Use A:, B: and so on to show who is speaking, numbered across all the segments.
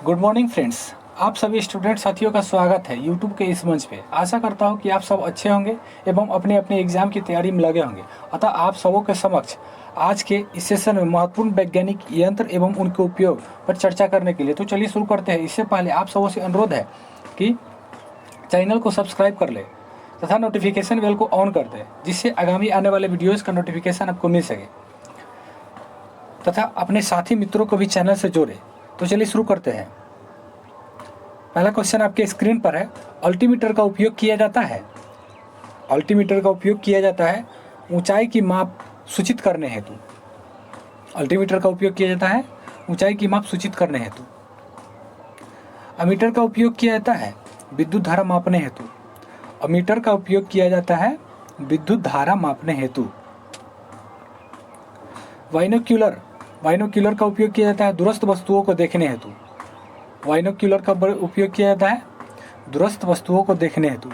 A: Good morning friends, आप सभी student साथियों का स्वागत है यूट्यूब के इस मंच पे। आशा करता हूँ कि आप सब अच्छे होंगे एवं अपने अपने एग्जाम की तैयारी में लगे होंगे। अतः आप सबों के समक्ष आज के इस सेशन में महत्वपूर्ण वैज्ञानिक यंत्र एवं उनके उपयोग पर चर्चा करने के लिए तो चलिए शुरू करते हैं। इससे पहले आप सबों से अनुरोध है कि चैनल को सब्सक्राइब कर ले तथा नोटिफिकेशन बेल को ऑन कर दे, जिससे आगामी आने वाले वीडियोज़ का नोटिफिकेशन आपको मिल सके तथा अपने साथी मित्रों को भी चैनल से जोड़े। तो चलिए शुरू करते हैं। पहला क्वेश्चन आपके स्क्रीन पर है। अल्टीमीटर का उपयोग किया जाता है। अल्टीमीटर का उपयोग किया जाता है ऊंचाई की माप सूचित करने हेतु। अल्टीमीटर का उपयोग किया जाता है ऊंचाई की माप सूचित करने हेतु। अमीटर का उपयोग किया जाता है विद्युत धारा मापने हेतु। अमीटर का उपयोग किया जाता है विद्युत धारा मापने हेतु। बाइनोक्यूलर बाइनोक्यूलर का उपयोग किया जाता है दूरस्थ वस्तुओं को देखने हेतु। बाइनोक्यूलर का उपयोग किया जाता है दूरस्थ वस्तुओं को देखने हेतु।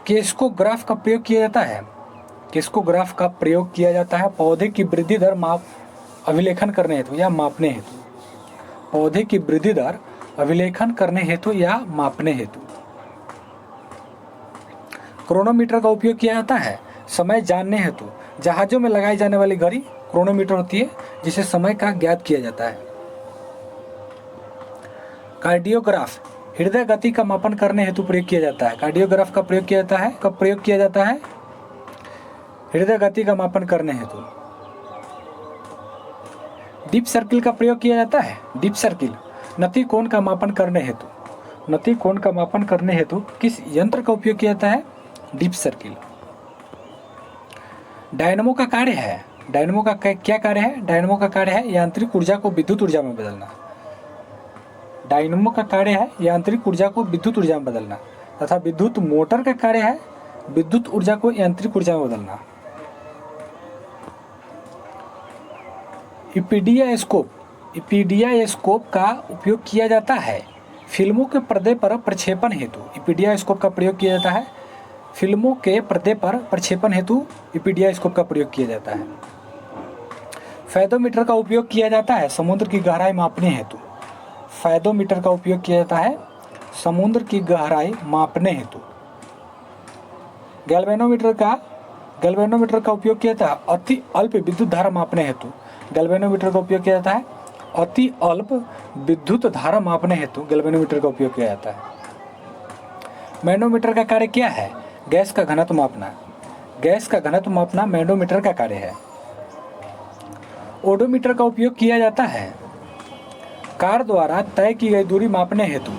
A: केस्कोग्राफ का प्रयोग किया जाता है। केस्कोग्राफ का प्रयोग किया जाता है पौधे की वृद्धि दर माप अभिलेखन करने हेतु या मापने हेतु। पौधे की वृद्धि दर अभिलेखन करने हेतु या मापने हेतु। क्रोनोमीटर का उपयोग किया जाता है समय जानने हेतु। जहाजों में लगाई जाने वाली घड़ी क्रोनोमीटर होती है, जिसे समय का ज्ञात किया जाता है। कार्डियोग्राफ हृदय गति का मापन करने हेतु प्रयोग किया जाता है। कार्डियोग्राफ का प्रयोग किया जाता है, कब प्रयोग किया जाता है? हृदय गति का मापन करने हेतु। डीप सर्किल का प्रयोग किया जाता है। डीप सर्किल नति कोण का मापन करने हेतु। नति कोण का मापन करने हेतु किस यंत्र का उपयोग किया जाता है? Deep circle. डायनमो का कार्य है। डायनमो का क्या कार्य है? डायनमो का कार्य है यांत्रिक ऊर्जा को विद्युत ऊर्जा में बदलना। डायनमो का कार्य है यांत्रिक ऊर्जा को विद्युत ऊर्जा में बदलना तथा विद्युत मोटर का कार्य है विद्युत ऊर्जा को यांत्रिक ऊर्जा में बदलना। इपीडियास्कोप का उपयोग किया जाता है फिल्मों के पर्दे पर प्रक्षेपण हेतु। इपीडियास्कोप का प्रयोग किया जाता है फिल्मों के पर्दे पर प्रक्षेपण हेतु। इपीडियास्कोप का प्रयोग किया जाता है। फैदोमीटर का उपयोग किया जाता है समुद्र की गहराई मापने हेतु। फैदोमीटर का उपयोग किया जाता है समुद्र की गहराई मापने हेतु। गैल्वेनोमीटर का उपयोग किया जाता है अति अल्प विद्युत धारा मापने हेतु। गैल्वेनोमीटर का उपयोग किया जाता है अति अल्प विद्युत धारा मापने हेतु। गैल्वेनोमीटर का उपयोग किया जाता है। मैनोमीटर का कार्य क्या है? गैस का घनत्व मापना। गैस का घनत्व मापना मैनोमीटर का कार्य है। ओडोमीटर का उपयोग किया जाता है कार द्वारा तय की गई दूरी मापने हेतु।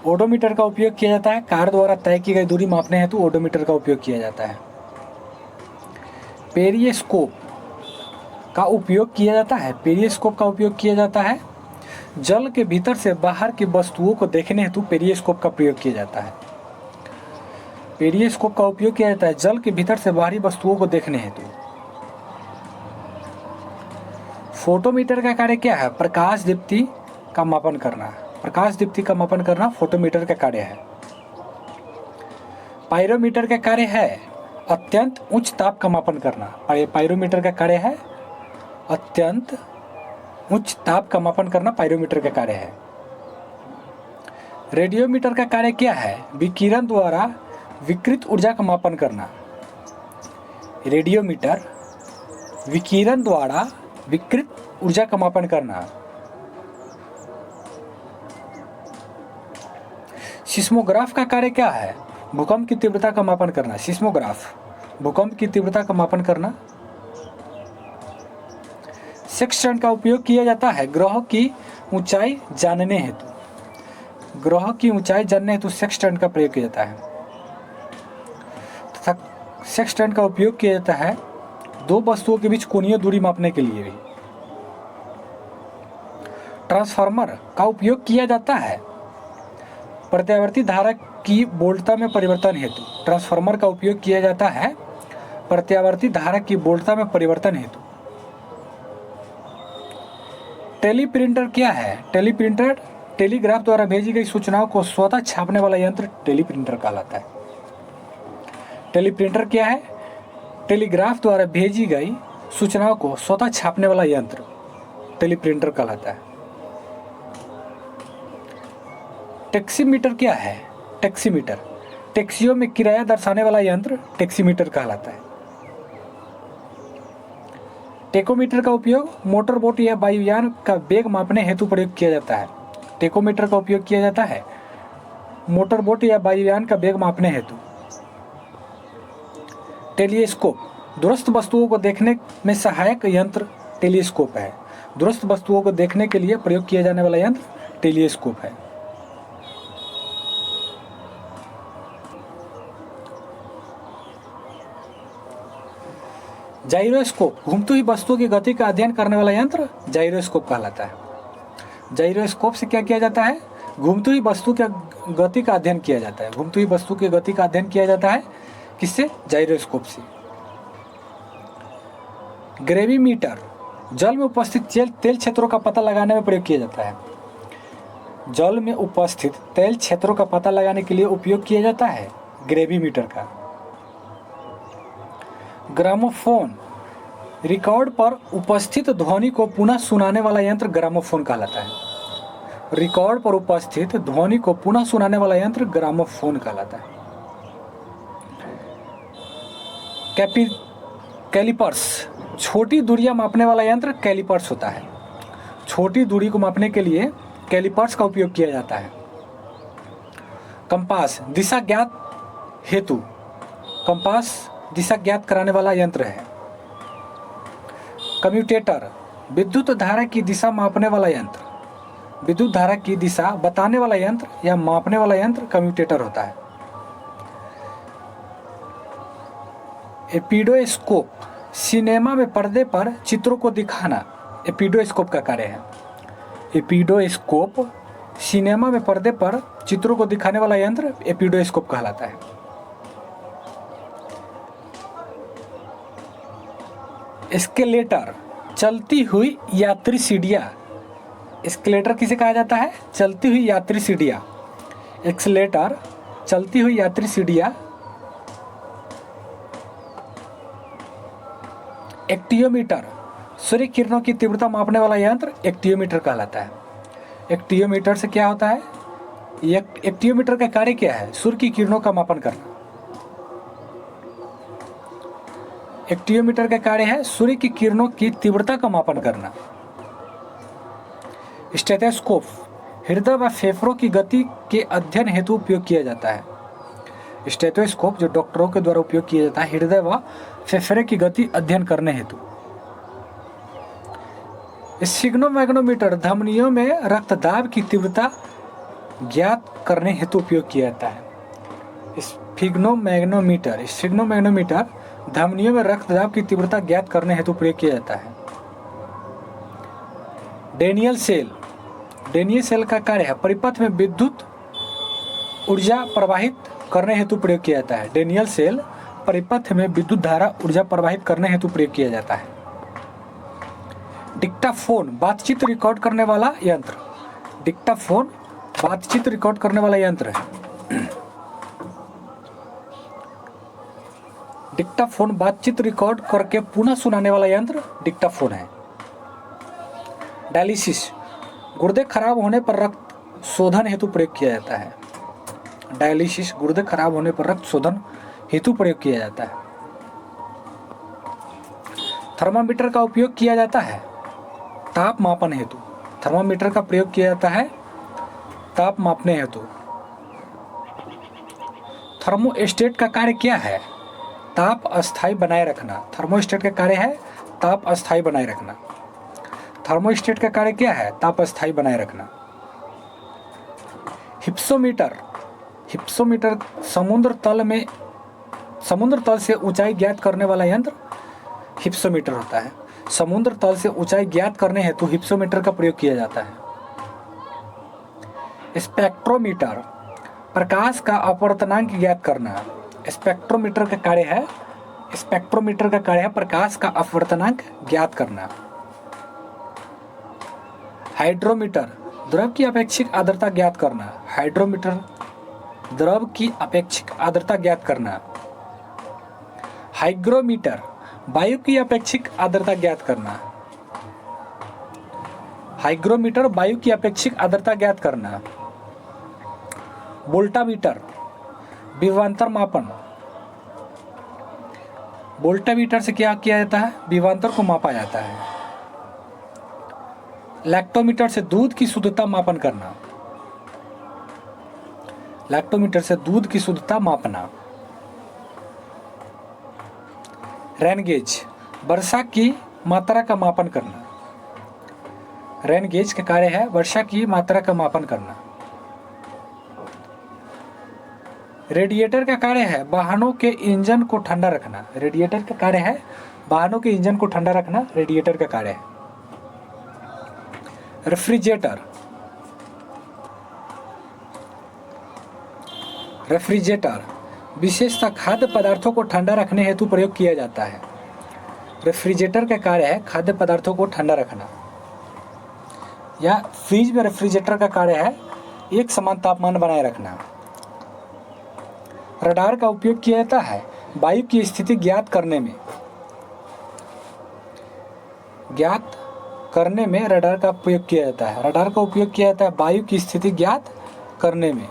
A: ओडोमीटर का उपयोग किया जाता है कार द्वारा तय की गई दूरी मापने हेतु। ओडोमीटर का उपयोग किया जाता है। पेरिस्कोप का उपयोग किया जाता है। पेरिस्कोप का उपयोग किया जाता है जल के भीतर से बाहर की वस्तुओं को देखने हेतु। पेरिस्कोप का प्रयोग किया जाता है। पेरिस्कोप का उपयोग किया जाता है जल के भीतर से बाहरी वस्तुओं को देखने हेतु। फोटोमीटर का कार्य क्या है? प्रकाश दीप्ति का मापन करना। प्रकाश दीप्ति का मापन करना फोटोमीटर का कार्य है। पायरोमीटर का कार्य है अत्यंत उच्च ताप का मापन करना। पायरोमीटर का कार्य है अत्यंत उच्च ताप का मापन करना। पायरोमीटर का कार्य है। रेडियोमीटर का कार्य क्या है? विकिरण द्वारा विकृत ऊर्जा का मापन करना। रेडियोमीटर विकिरण द्वारा विकृत ऊर्जा का मापन करना। सिस्मोग्राफ का कार्य क्या है? भूकंप की तीव्रता का मापन करना। सिस्मोग्राफ भूकंप की तीव्रता का मापन करना। सेक्सटेंट का उपयोग किया जाता है ग्रहों की ऊंचाई जानने हेतु। ग्रहों की ऊंचाई जानने हेतु सेक्सटेंट का प्रयोग किया जाता है तथा सेक्सटेंट का उपयोग किया जाता है दो वस्तुओं के बीच कोणीय दूरी मापने के लिए भी। ट्रांसफार्मर का उपयोग किया जाता है प्रत्यावर्ती धारा की वोल्टता में परिवर्तन हेतु। ट्रांसफार्मर का उपयोग किया जाता है प्रत्यावर्ती धारा की वोल्टता में परिवर्तन हेतु। टेलीप्रिंटर क्या है? टेलीप्रिंटर टेलीग्राफ द्वारा भेजी गई सूचनाओं को स्वतः छापने वाला यंत्र टेलीप्रिंटर कहलाता है। टेलीप्रिंटर क्या है? टेलीग्राफ द्वारा भेजी गई सूचनाओं को स्वतः छापने वाला यंत्र टेलीप्रिंटर कहलाता है। टैक्सीमीटर क्या है? टैक्सीमीटर टैक्सियों में किराया दर्शाने वाला यंत्र टैक्सीमीटर कहलाता है। टेकोमीटर का उपयोग मोटर बोट या वायुयान का वेग मापने हेतु प्रयोग किया जाता है। टेकोमीटर का उपयोग किया जाता है मोटर बोट या वायुयान का वेग मापने हेतु। टेलीस्कोप दूरस्थ वस्तुओं को देखने में सहायक यंत्र टेलीस्कोप है। दूरस्थ वस्तुओं को देखने के लिए प्रयोग किया जाने वाला यंत्र टेलीस्कोप है। जाइरोस्कोप घूमती हुई वस्तुओं की गति का अध्ययन करने वाला यंत्र जाइरोस्कोप कहलाता है। जाइरोस्कोप से क्या किया जाता है? घूमती हुई वस्तु के गति का अध्ययन किया जाता है। घूमती हुई वस्तु की गति का अध्ययन किया जाता है किससे? जाइरोस्कोप से। ग्रेविमीटर जल में उपस्थित तेल क्षेत्रों का पता लगाने में प्रयोग किया जाता है। जल में उपस्थित तेल क्षेत्रों का पता लगाने के लिए उपयोग किया जाता है ग्रेविमीटर का। ग्रामोफोन रिकॉर्ड पर उपस्थित ध्वनि को पुनः सुनाने वाला यंत्र ग्रामोफोन कहलाता है। रिकॉर्ड पर उपस्थित ध्वनि को पुनः सुनाने वाला यंत्र ग्रामोफोन कहलाता है। कैलिपर्स छोटी दूरियां मापने वाला यंत्र कैलिपर्स होता है। छोटी दूरी को मापने के लिए कैलिपर्स का उपयोग किया जाता है। कंपास दिशा ज्ञात हेतु कंपास दिशा ज्ञात कराने वाला यंत्र है। कम्यूटेटर विद्युत धारा की दिशा मापने वाला यंत्र। विद्युत धारा की दिशा बताने वाला यंत्र या मापने वाला यंत्र कम्यूटेटर होता है। एपिडोस्कोप सिनेमा में पर्दे पर चित्रों को दिखाना एपिडोस्कोप का कार्य है। एपिडोस्कोप सिनेमा में पर्दे पर चित्रों को दिखाने वाला यंत्र एपिडोस्कोप कहलाता है। एस्केलेटर चलती हुई यात्री सीढ़ियाँ। एस्केलेटर किसे कहा जाता है? चलती हुई यात्री सीढ़ियाँ। एक्सेलेटर चलती हुई यात्री सीढ़ियाँ। एक्टियोमीटर सूर्य किरणों की तीव्रता मापने वाला यंत्र एक्टियोमीटर कहलाता है। एक्टियोमीटर से क्या होता है? एक्टियोमीटर का कार्य क्या है? सूर्य की किरणों का मापन करना। एक्टियोमीटर का कार्य है सूर्य की किरणों की तीव्रता का मापन करना। स्टेथोस्कोप हृदय व फेफड़ों की गति के अध्ययन हेतु उपयोग किया जाता है। स्टेथोस्कोप जो डॉक्टरों के द्वारा उपयोग किया जाता है हृदय व फेफड़े की गति अध्ययन करने हेतु। स्फिग्नोमैग्नोमीटर धमनियों में रक्तदाब की तीव्रता ज्ञात करने हेतु उपयोग किया जाता है। स्फिग्नोमैग्नोमीटर धमनियों में रक्तदाब की तीव्रता ज्ञात करने हेतु प्रयोग किया जाता है। डेनियल सेल का कार्य है परिपथ में विद्युत ऊर्जा प्रवाहित करने हेतु प्रयोग किया जाता है। डेनियल सेल परिपथ में विद्युत धारा ऊर्जा प्रवाहित करने हेतु प्रयोग किया जाता है। डिक्टाफोन बातचीत रिकॉर्ड करने वाला यंत्र। डिक्टाफोन बातचीत रिकॉर्ड करने वाला यंत्र है। डिक्टाफोन बातचीत रिकॉर्ड करके पुनः सुनाने वाला यंत्र डिक्टाफोन है। डायलिसिस गुर्दे खराब होने पर रक्त शोधन हेतु प्रयोग किया जाता है। डायलिसिस गुर्दे खराब होने पर रक्त शोधन हेतु प्रयोग किया जाता है। थर्मामीटर का उपयोग किया जाता है ताप मापन हेतु। थर्मामीटर का प्रयोग किया जाता है ताप मापने हेतु। थर्मोस्टेट का कार्य क्या है? ताप अस्थायी बनाए रखना। थर्मोस्टेट का कार्य है ताप अस्थायी बनाए रखना। थर्मोस्टेट का कार्य क्या है? ताप अस्थायी बनाए रखना। हिप्सोमीटर समुद्र तल से ऊंचाई ज्ञात करने वाला यंत्र हिप्सोमीटर होता है। समुद्र तल से ऊंचाई ज्ञात करने हेतु हिप्सोमीटर का प्रयोग किया जाता है। स्पेक्ट्रोमीटर प्रकाश का अपवर्तनांक ज्ञात करना। स्पेक्ट्रोमीटर का कार्य है प्रकाश का अपवर्तनांक ज्ञात करना। हाइड्रोमीटर द्रव की अपेक्षित आर्द्रता ज्ञात करना। हाइड्रोमीटर द्रव की अपेक्षित आर्द्रता ज्ञात करना। हाइग्रोमीटर वायु की अपेक्षिक आर्द्रता ज्ञात करना। हाइग्रोमीटर, वायु की अपेक्षिक आर्द्रता ज्ञात करना। वोल्टामीटर, विभवांतर मापन। वोल्टामीटर से क्या किया जाता है? विभवांतर को मापा जाता है। लैक्टोमीटर से दूध की शुद्धता मापन करना। लैक्टोमीटर से दूध की शुद्धता मापना। रेन गेज, वर्षा की मात्रा का मापन करना। रेन गेज का कार्य है वर्षा की मात्रा का मापन करना। रेडिएटर का कार्य है वाहनों के इंजन को ठंडा रखना। रेडिएटर का कार्य है वाहनों के इंजन को ठंडा रखना, रेडिएटर का कार्य है। रेफ्रिजरेटर, रेफ्रिजरेटर विशेषतः खाद्य पदार्थों को ठंडा रखने हेतु प्रयोग किया जाता है। रेफ्रिजरेटर का कार्य है खाद्य पदार्थों को ठंडा रखना, या फ्रिज में रेफ्रिजरेटर का कार्य है एक समान तापमान बनाए रखना। रडार का उपयोग किया जाता है वायु की स्थिति ज्ञात करने में। ज्ञात करने में रडार का उपयोग किया जाता है। रडार का उपयोग किया जाता है वायु की स्थिति ज्ञात करने में।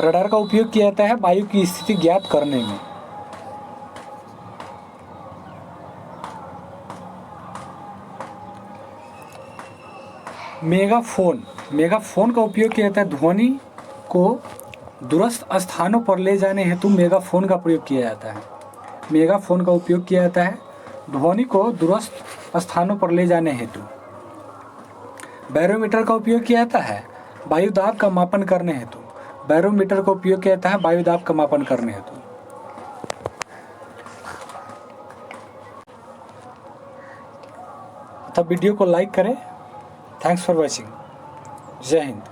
A: रडार का उपयोग किया जाता है वायु की स्थिति ज्ञात करने में। मेगाफोन, मेगाफोन का उपयोग किया जाता है ध्वनि को दूरस्थ स्थानों पर ले जाने हेतु मेगाफोन का प्रयोग किया जाता है। मेगाफोन का उपयोग किया जाता है ध्वनि को दूरस्थ स्थानों पर ले जाने हेतु। बैरोमीटर का उपयोग किया जाता है वायु दाब का मापन करने हेतु। बैरोमीटर का उपयोग किया जाता है वायु दाब का मापन करने हेतु। तब वीडियो को लाइक करें। Thanks for watching. जय हिंद।